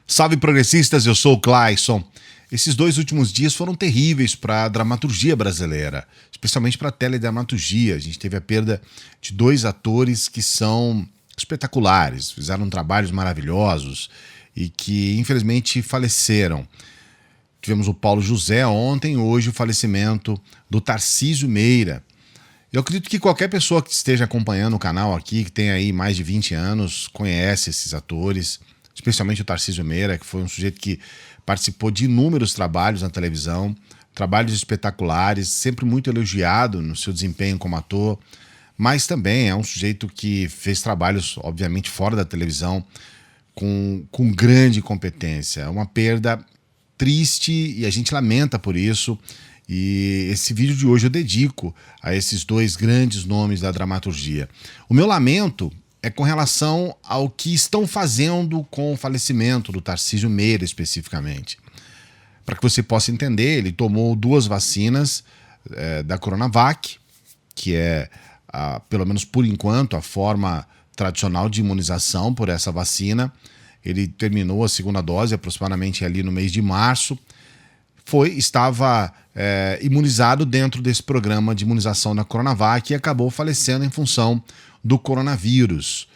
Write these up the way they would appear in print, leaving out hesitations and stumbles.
Salve progressistas, eu sou o Clayson. Esses 2 últimos dias foram terríveis para a dramaturgia brasileira, especialmente para a teledramaturgia. A gente teve a perda de 2 atores que são espetaculares, fizeram trabalhos maravilhosos e que infelizmente faleceram. Tivemos o Paulo José ontem, hoje o falecimento do Tarcísio Meira. Eu acredito que qualquer pessoa que esteja acompanhando o canal aqui, que tem aí mais de 20 anos, conhece esses atores, especialmente o Tarcísio Meira, que foi um sujeito que participou de inúmeros trabalhos na televisão, trabalhos espetaculares, sempre muito elogiado no seu desempenho como ator, mas também é um sujeito que fez trabalhos, obviamente, fora da televisão, com grande competência. É uma perda triste e a gente lamenta por isso. E esse vídeo de hoje eu dedico a esses 2 grandes nomes da dramaturgia. O meu lamento é com relação ao que estão fazendo com o falecimento do Tarcísio Meira especificamente. Para que você possa entender, ele tomou 2 vacinas da Coronavac, que é, pelo menos por enquanto, a forma tradicional de imunização por essa vacina. Ele terminou a 2ª dose aproximadamente ali no mês de março. Estava imunizado dentro desse programa de imunização da Coronavac e acabou falecendo em função do coronavírus.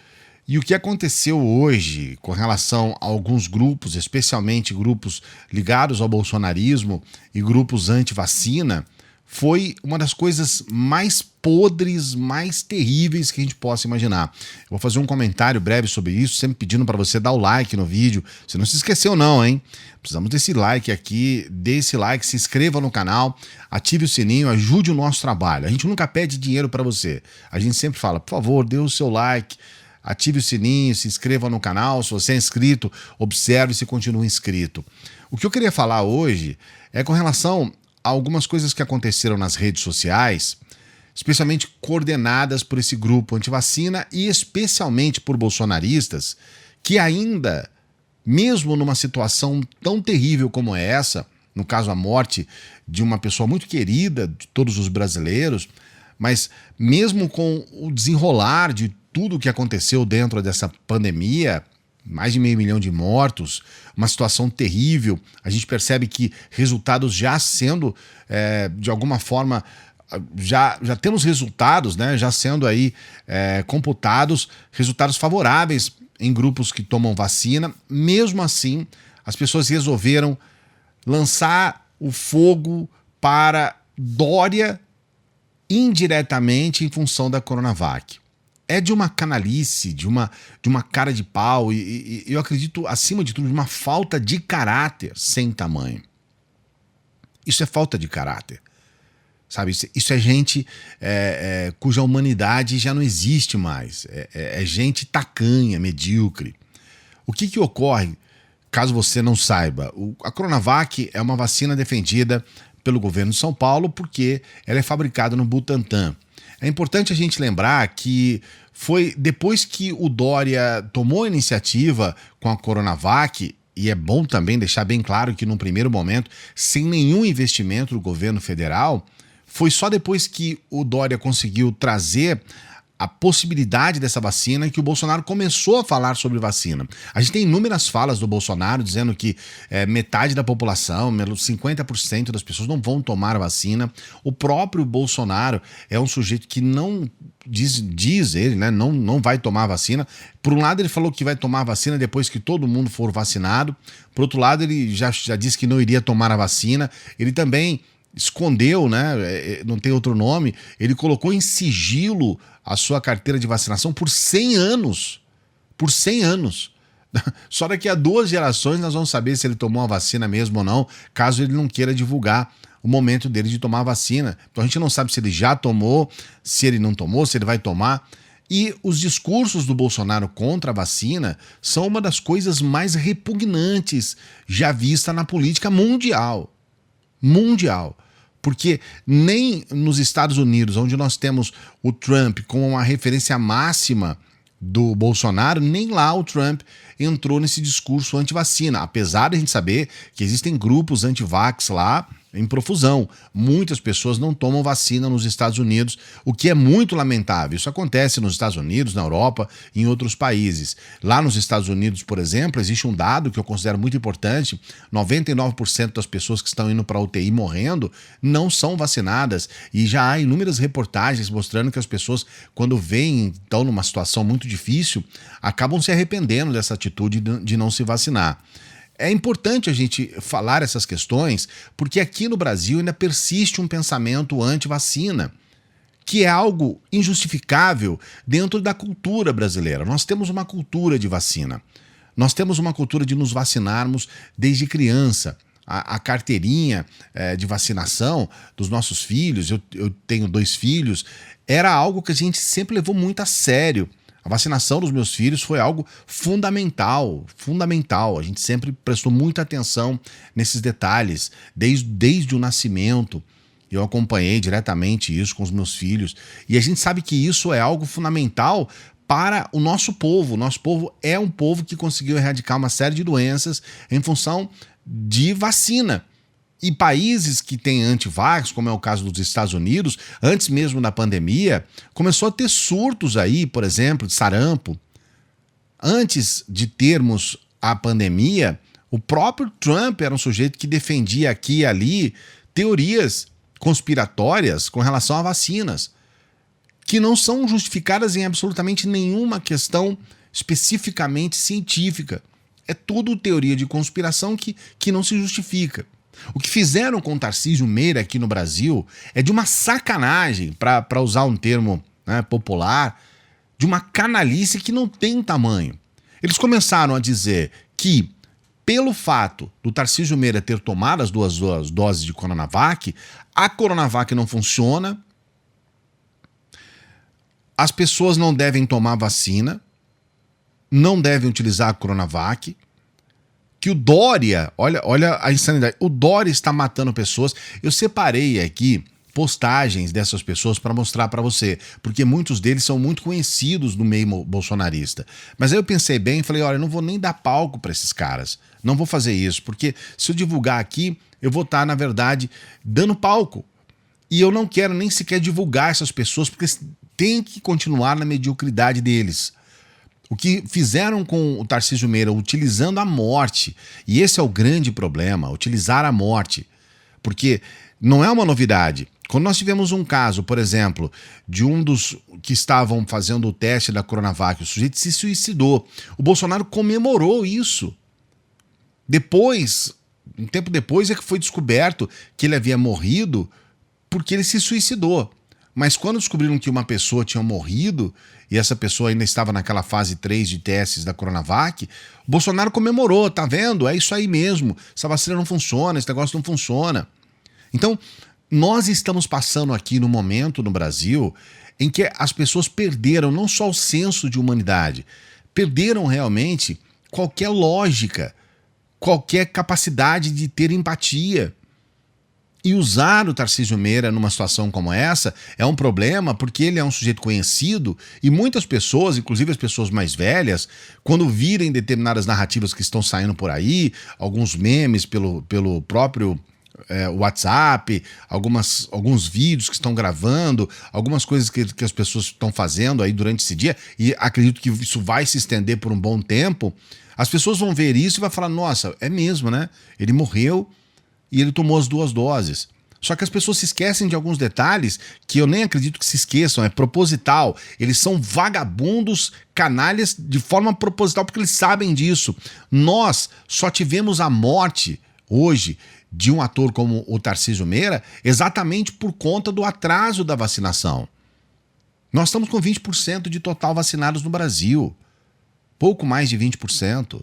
E o que aconteceu hoje com relação a alguns grupos, especialmente grupos ligados ao bolsonarismo e grupos anti-vacina, foi uma das coisas mais podres, mais terríveis que a gente possa imaginar. Eu vou fazer um comentário breve sobre isso, sempre pedindo para você dar o like no vídeo. Você não se esqueceu não, hein? Precisamos desse like aqui, dê esse like, se inscreva no canal, ative o sininho, ajude o nosso trabalho. A gente nunca pede dinheiro para você. A gente sempre fala, por favor, dê o seu like, ative o sininho, se inscreva no canal. Se você é inscrito, observe se continua inscrito. O que eu queria falar hoje é com relação algumas coisas que aconteceram nas redes sociais, especialmente coordenadas por esse grupo antivacina e especialmente por bolsonaristas, que ainda, mesmo numa situação tão terrível como essa, no caso a morte de uma pessoa muito querida de todos os brasileiros, mas mesmo com o desenrolar de tudo o que aconteceu dentro dessa pandemia, mais de 500 mil de mortos, uma situação terrível. A gente percebe que resultados já sendo, de alguma forma, já temos resultados, né, já sendo aí computados, resultados favoráveis em grupos que tomam vacina. Mesmo assim, as pessoas resolveram lançar o fogo para Dória indiretamente em função da Coronavac. É de uma canalice, de uma cara de pau e eu acredito, acima de tudo, de uma falta de caráter sem tamanho. Isso é falta de caráter, sabe? Isso é gente cuja humanidade já não existe mais. É gente tacanha, medíocre. O que ocorre, caso você não saiba? A Coronavac é uma vacina defendida pelo governo de São Paulo porque ela é fabricada no Butantan. É importante a gente lembrar que foi depois que o Dória tomou a iniciativa com a Coronavac, e é bom também deixar bem claro que num primeiro momento, sem nenhum investimento do governo federal, foi só depois que o Dória conseguiu trazer a possibilidade dessa vacina que o Bolsonaro começou a falar sobre vacina. A gente tem inúmeras falas do Bolsonaro dizendo que metade da população, 50% das pessoas não vão tomar a vacina. O próprio Bolsonaro é um sujeito que não, diz ele, né, não vai tomar a vacina. Por um lado ele falou que vai tomar a vacina depois que todo mundo for vacinado. Por outro lado ele já disse que não iria tomar a vacina. Ele também escondeu, né? Não tem outro nome, ele colocou em sigilo a sua carteira de vacinação por 100 anos. Por 100 anos. Só daqui a 2 gerações nós vamos saber se ele tomou a vacina mesmo ou não, caso ele não queira divulgar o momento dele de tomar a vacina. Então a gente não sabe se ele já tomou, se ele não tomou, se ele vai tomar. E os discursos do Bolsonaro contra a vacina são uma das coisas mais repugnantes já vista na política mundial. Porque nem nos Estados Unidos, onde nós temos o Trump como uma referência máxima do Bolsonaro, nem lá o Trump entrou nesse discurso anti-vacina, apesar de a gente saber que existem grupos anti-vax lá em profusão. Muitas pessoas não tomam vacina nos Estados Unidos, o que é muito lamentável. Isso acontece nos Estados Unidos, na Europa e em outros países. Lá nos Estados Unidos, por exemplo, existe um dado que eu considero muito importante: 99% das pessoas que estão indo para a UTI morrendo não são vacinadas. E já há inúmeras reportagens mostrando que as pessoas, quando veem, estão numa situação muito difícil, acabam se arrependendo dessa atitude de não se vacinar. É importante a gente falar essas questões porque aqui no Brasil ainda persiste um pensamento anti-vacina, que é algo injustificável dentro da cultura brasileira. Nós temos uma cultura de vacina. Nós temos uma cultura de nos vacinarmos desde criança. A carteirinha de vacinação dos nossos filhos, eu tenho 2 filhos, era algo que a gente sempre levou muito a sério. A vacinação dos meus filhos foi algo fundamental, fundamental. A gente sempre prestou muita atenção nesses detalhes, desde o nascimento. Eu acompanhei diretamente isso com os meus filhos. E a gente sabe que isso é algo fundamental para o nosso povo. O nosso povo é um povo que conseguiu erradicar uma série de doenças em função de vacina. E países que têm antivax, como é o caso dos Estados Unidos, antes mesmo da pandemia, começou a ter surtos aí, por exemplo, de sarampo. Antes de termos a pandemia, o próprio Trump era um sujeito que defendia aqui e ali teorias conspiratórias com relação a vacinas, que não são justificadas em absolutamente nenhuma questão especificamente científica. É tudo teoria de conspiração que não se justifica. O que fizeram com o Tarcísio Meira aqui no Brasil é de uma sacanagem, para usar um termo, né, popular, de uma canalice que não tem tamanho. Eles começaram a dizer que, pelo fato do Tarcísio Meira ter tomado as 2 doses de Coronavac, a Coronavac não funciona, as pessoas não devem tomar vacina, não devem utilizar a Coronavac, que o Dória, olha a insanidade, o Dória está matando pessoas. Eu separei aqui postagens dessas pessoas para mostrar para você, porque muitos deles são muito conhecidos no meio bolsonarista. Mas aí eu pensei bem e falei, olha, eu não vou nem dar palco para esses caras, não vou fazer isso, porque se eu divulgar aqui, eu vou estar, na verdade, dando palco. E eu não quero nem sequer divulgar essas pessoas, porque tem que continuar na mediocridade deles. O que fizeram com o Tarcísio Meira, utilizando a morte, e esse é o grande problema, utilizar a morte, porque não é uma novidade. Quando nós tivemos um caso, por exemplo, de um dos que estavam fazendo o teste da Coronavac, o sujeito se suicidou. O Bolsonaro comemorou isso. Depois, um tempo depois, é que foi descoberto que ele havia morrido porque ele se suicidou. Mas quando descobriram que uma pessoa tinha morrido e essa pessoa ainda estava naquela fase 3 de testes da Coronavac, o Bolsonaro comemorou, tá vendo? É isso aí mesmo, essa vacina não funciona, esse negócio não funciona. Então, nós estamos passando aqui no momento no Brasil em que as pessoas perderam não só o senso de humanidade, perderam realmente qualquer lógica, qualquer capacidade de ter empatia. E usar o Tarcísio Meira numa situação como essa é um problema porque ele é um sujeito conhecido e muitas pessoas, inclusive as pessoas mais velhas, quando virem determinadas narrativas que estão saindo por aí, alguns memes pelo próprio WhatsApp, alguns vídeos que estão gravando, algumas coisas que as pessoas estão fazendo aí durante esse dia, e acredito que isso vai se estender por um bom tempo, as pessoas vão ver isso e vão falar, nossa, é mesmo, né? Ele morreu e ele tomou as 2 doses. Só que as pessoas se esquecem de alguns detalhes que eu nem acredito que se esqueçam, é proposital. Eles são vagabundos, canalhas de forma proposital, porque eles sabem disso. Nós só tivemos a morte hoje de um ator como o Tarcísio Meira exatamente por conta do atraso da vacinação. Nós estamos com 20% de total vacinados no Brasil. Pouco mais de 20%.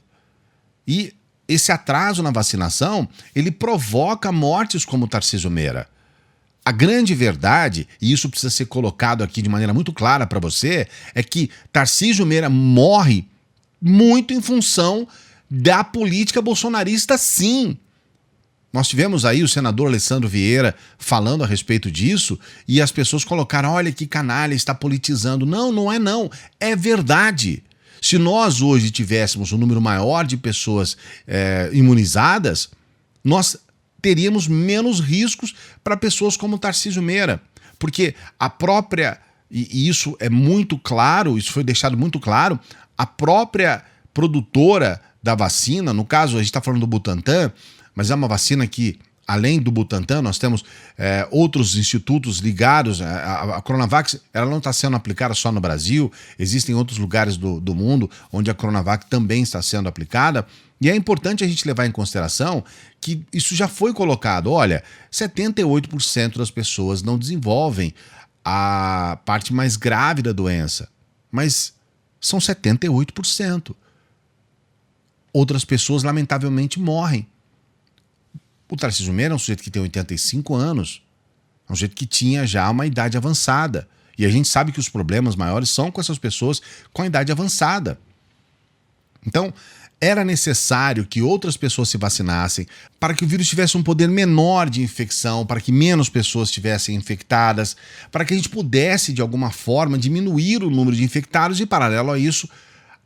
E esse atraso na vacinação, ele provoca mortes como o Tarcísio Meira. A grande verdade, e isso precisa ser colocado aqui de maneira muito clara para você, é que Tarcísio Meira morre muito em função da política bolsonarista, sim. Nós tivemos aí o senador Alessandro Vieira falando a respeito disso e as pessoas colocaram, olha que canalha, está politizando. Não, não é não, é verdade. Se nós hoje tivéssemos um número maior de pessoas imunizadas, nós teríamos menos riscos para pessoas como Tarcísio Meira. Porque a própria, e isso é muito claro, isso foi deixado muito claro, a própria produtora da vacina, no caso a gente está falando do Butantan, mas é uma vacina que, além do Butantan, nós temos outros institutos ligados. A Coronavac, ela não está sendo aplicada só no Brasil, existem outros lugares do mundo onde a Coronavac também está sendo aplicada, e é importante a gente levar em consideração que isso já foi colocado. Olha, 78% das pessoas não desenvolvem a parte mais grave da doença, mas são 78%. Outras pessoas, lamentavelmente, morrem. O Tarcísio Meira é um sujeito que tem 85 anos, é um sujeito que tinha já uma idade avançada. E a gente sabe que os problemas maiores são com essas pessoas com a idade avançada. Então, era necessário que outras pessoas se vacinassem para que o vírus tivesse um poder menor de infecção, para que menos pessoas estivessem infectadas, para que a gente pudesse, de alguma forma, diminuir o número de infectados e, paralelo a isso,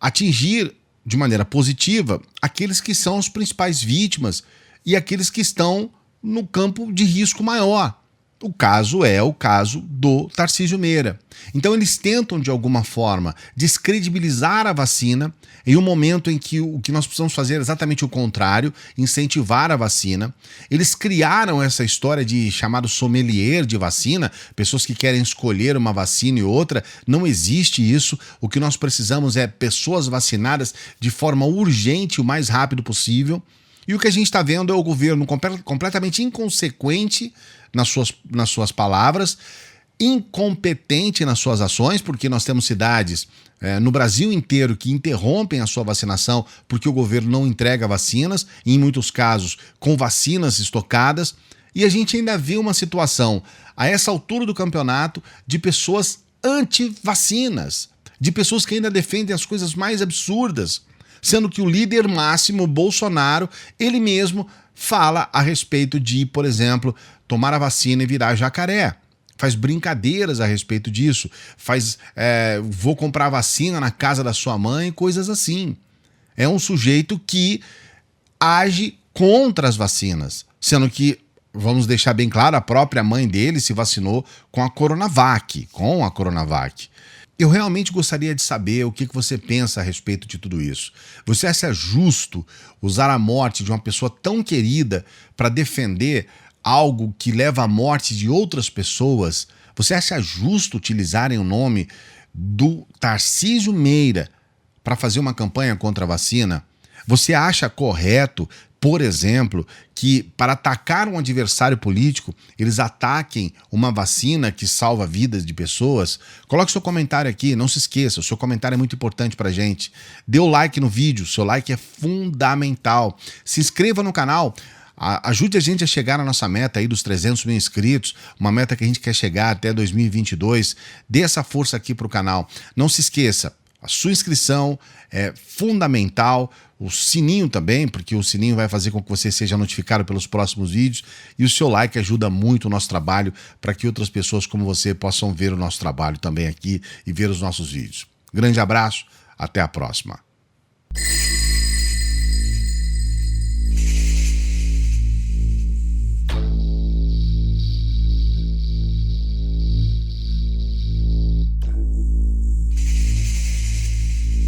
atingir de maneira positiva aqueles que são as principais vítimas e aqueles que estão no campo de risco maior. O caso é o caso do Tarcísio Meira. Então eles tentam, de alguma forma, descredibilizar a vacina em um momento em que o que nós precisamos fazer é exatamente o contrário, incentivar a vacina. Eles criaram essa história de chamado sommelier de vacina, pessoas que querem escolher uma vacina e outra. Não existe isso. O que nós precisamos é pessoas vacinadas de forma urgente, o mais rápido possível. E o que a gente está vendo é o governo completamente inconsequente nas suas palavras, incompetente nas suas ações, porque nós temos cidades no Brasil inteiro que interrompem a sua vacinação porque o governo não entrega vacinas, e em muitos casos com vacinas estocadas, e a gente ainda vê uma situação, a essa altura do campeonato, de pessoas anti-vacinas, de pessoas que ainda defendem as coisas mais absurdas, sendo que o líder máximo, Bolsonaro, ele mesmo fala a respeito de, por exemplo, tomar a vacina e virar jacaré. Faz brincadeiras a respeito disso. Vou comprar a vacina na casa da sua mãe, coisas assim. É um sujeito que age contra as vacinas, sendo que, vamos deixar bem claro, a própria mãe dele se vacinou com a Coronavac. Eu realmente gostaria de saber o que você pensa a respeito de tudo isso. Você acha justo usar a morte de uma pessoa tão querida para defender algo que leva à morte de outras pessoas? Você acha justo utilizarem o nome do Tarcísio Meira para fazer uma campanha contra a vacina? Você acha correto, por exemplo, que para atacar um adversário político, eles ataquem uma vacina que salva vidas de pessoas? Coloque seu comentário aqui, não se esqueça, o seu comentário é muito importante pra gente. Dê o like no vídeo, seu like é fundamental. Se inscreva no canal, ajude a gente a chegar na nossa meta aí dos 300 mil inscritos, uma meta que a gente quer chegar até 2022. Dê essa força aqui pro canal. Não se esqueça, a sua inscrição é fundamental, o sininho também, porque o sininho vai fazer com que você seja notificado pelos próximos vídeos, e o seu like ajuda muito o nosso trabalho para que outras pessoas como você possam ver o nosso trabalho também aqui e ver os nossos vídeos. Grande abraço, até a próxima.